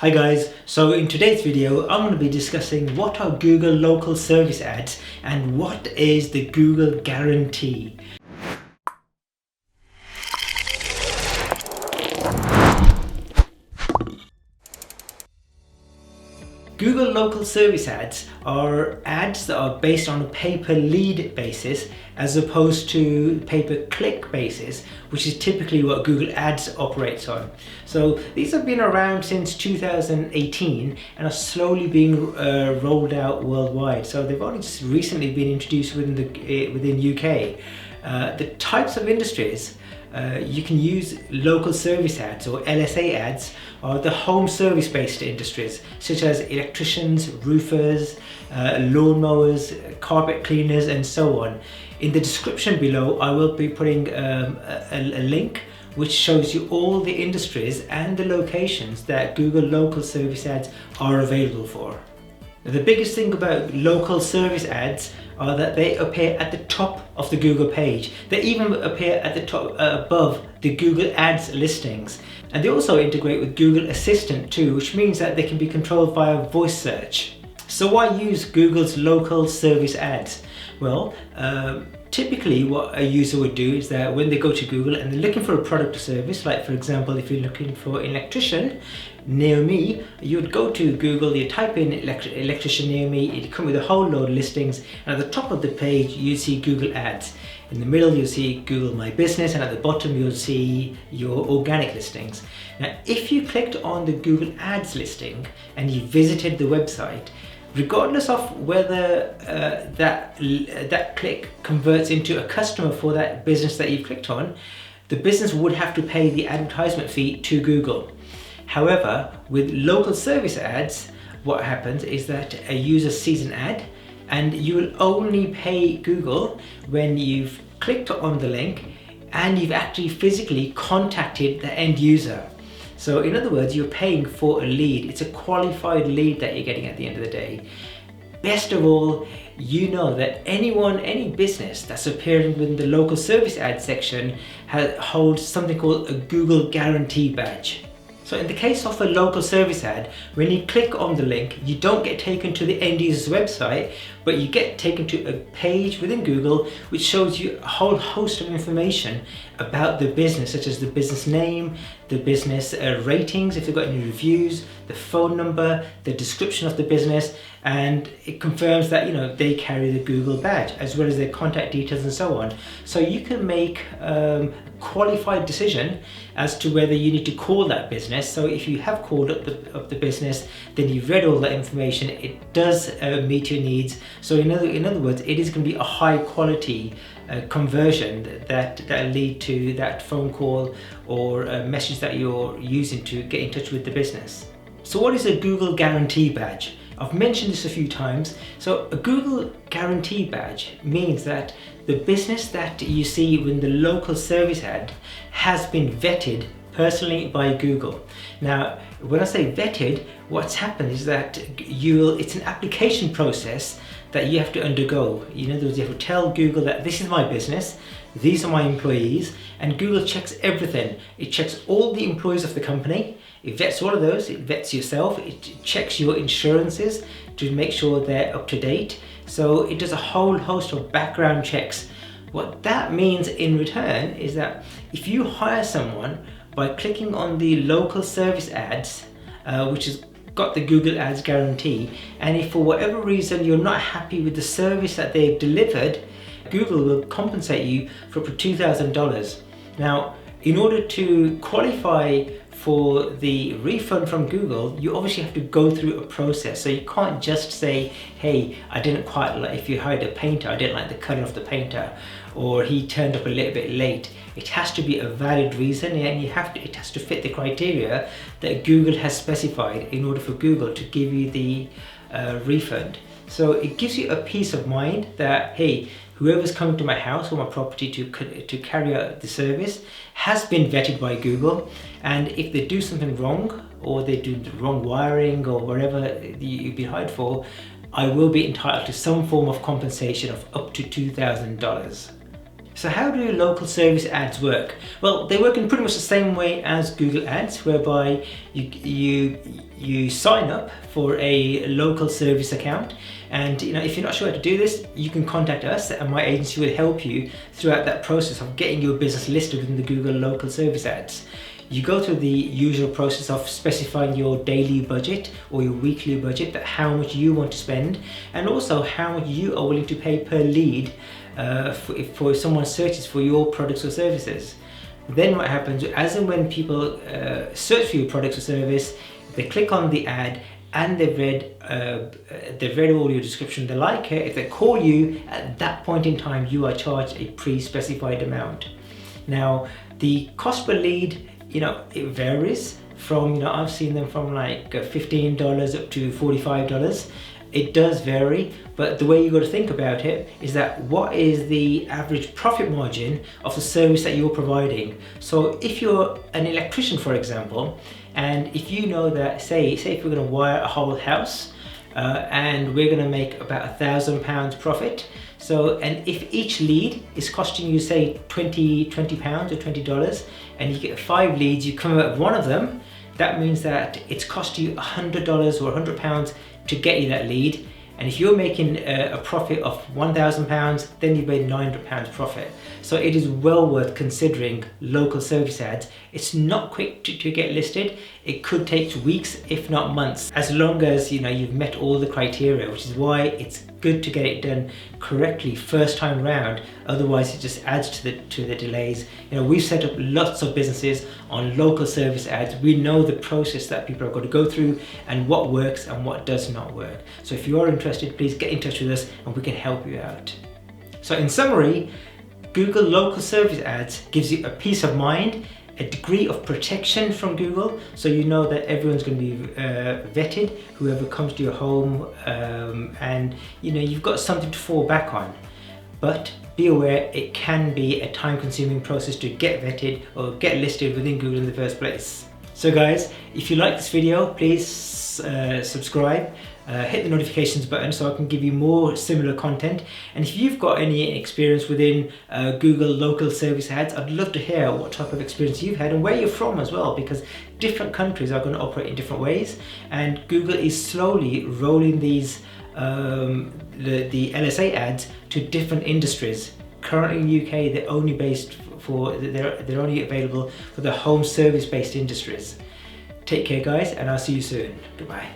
Hi guys, so in today's video I'm going to be discussing what are Google local service ads and what is the Google guarantee. Google local service ads are ads that are based on a pay-per-lead basis as opposed to pay-per-click basis, which is typically what Google Ads operates on. So these have been around since 2018 and are slowly being rolled out worldwide. So they've only just recently been introduced within UK. The types of industries you can use local service ads or LSA ads are the home service based industries such as electricians, roofers, lawnmowers, carpet cleaners and so on. In the description below I will be putting a link which shows you all the industries and the locations that Google local service ads are available for. The biggest thing about local service ads are that they appear at the top of the Google page. They even appear at the top above the Google Ads listings. And they also integrate with Google Assistant too, which means that they can be controlled via voice search. So why use Google's local service ads? Well, typically what a user would do is that when they go to Google and they're looking for a product or service, like for example if you're looking for an electrician near me, you would go to Google, you type in electrician near me, it'd come with a whole load of listings, and at the top of the page you see Google Ads. In the middle you'll see Google My Business, and at the bottom you'll see your organic listings. Now if you clicked on the Google Ads listing and you visited the website, regardless of whether that click converts into a customer for that business that you clicked on, the business would have to pay the advertisement fee to Google. However, with local service ads, what happens is that a user sees an ad and you will only pay Google when you've clicked on the link and you've actually physically contacted the end user. So in other words, you're paying for a lead. It's a qualified lead that you're getting at the end of the day. Best of all, you know that any business that's appearing within the local service ad section holds something called a Google guarantee badge. So in the case of a local service ad, when you click on the link, you don't get taken to the end user's website, but you get taken to a page within Google which shows you a whole host of information about the business, such as the business name, the business ratings, if they've got any reviews, the phone number, the description of the business, and it confirms that they carry the Google badge as well as their contact details and so on. So you can make qualified decision as to whether you need to call that business. So if you have called up the business, then you've read all that information, it does meet your needs. So in other words, it is going to be a high quality conversion that lead to that phone call or a message that you're using to get in touch with the business. So what is a Google guarantee badge? I've mentioned this a few times. So a Google guarantee badge means that the business that you see when the local service ad has been vetted personally by Google. Now, when I say vetted, what's happened is that it's an application process that you have to undergo. In other words, you have to tell Google that this is my business, these are my employees, and Google checks everything. It checks all the employees of the company, it vets all of those, it vets yourself, it checks your insurances to make sure they're up to date. So it does a whole host of background checks. What that means in return is that if you hire someone by clicking on the local service ads, which has got the Google Ads guarantee, and if for whatever reason you're not happy with the service that they've delivered, Google will compensate you for up to $2,000. Now, in order to qualify for the refund from Google, you obviously have to go through a process. So you can't just say, hey, I didn't quite like, if you hired a painter, I didn't like the color of the painter, or he turned up a little bit late. It has to be a valid reason, and it has to fit the criteria that Google has specified in order for Google to give you the refund. So it gives you a peace of mind that, hey, whoever's coming to my house or my property to carry out the service has been vetted by Google, and if they do something wrong or they do the wrong wiring or whatever you've been hired for, I will be entitled to some form of compensation of up to $2,000. So how do local service ads work? Well, they work in pretty much the same way as Google Ads, whereby you sign up for a local service account, and if you're not sure how to do this, you can contact us, and my agency will help you throughout that process of getting your business listed within the Google local service ads. You go through the usual process of specifying your daily budget or your weekly budget, that how much you want to spend, and also how much you are willing to pay per lead for someone searches for your products or services. Then what happens, as and when people search for your products or service, they click on the ad and they've read all your description, they like it, if they call you, at that point in time you are charged a pre-specified amount. Now the cost per lead, it varies from, I've seen them from like $15 up to $45. It does vary, but the way you got to think about it is that what is the average profit margin of the service that you're providing. So if you're an electrician, for example, and if you know that, say if we're going to wire a whole house and we're going to make about £1,000 profit. So, and if each lead is costing you, say, £20 or $20, and you get 5 leads, you come out with one of them, that means that it's cost you $100 or £100 to get you that lead. And if you're making a profit of £1,000, then you've made £900 profit. So it is well worth considering local service ads. It's not quick to get listed. It could take weeks, if not months, as long as you've met all the criteria, which is why it's good to get it done correctly first time round. Otherwise it just adds to the delays. We've set up lots of businesses on local service ads. We know the process that people are going to go through and what works and what does not work. So if you are interested, please get in touch with us and we can help you out. So in summary, Google local service ads gives you a peace of mind, a degree of protection from Google, so you know that everyone's going to be vetted, whoever comes to your home, and you've got something to fall back on. But be aware, it can be a time-consuming process to get vetted or get listed within Google in the first place. So guys, if you like this video, please subscribe, hit the notifications button so I can give you more similar content. And if you've got any experience within Google local service ads, I'd love to hear what type of experience you've had and where you're from as well, because different countries are going to operate in different ways, and Google is slowly rolling these the LSA ads to different industries. Currently in the UK, they're only they're only available for the home service based industries. Take care guys, and I'll see you soon. Goodbye.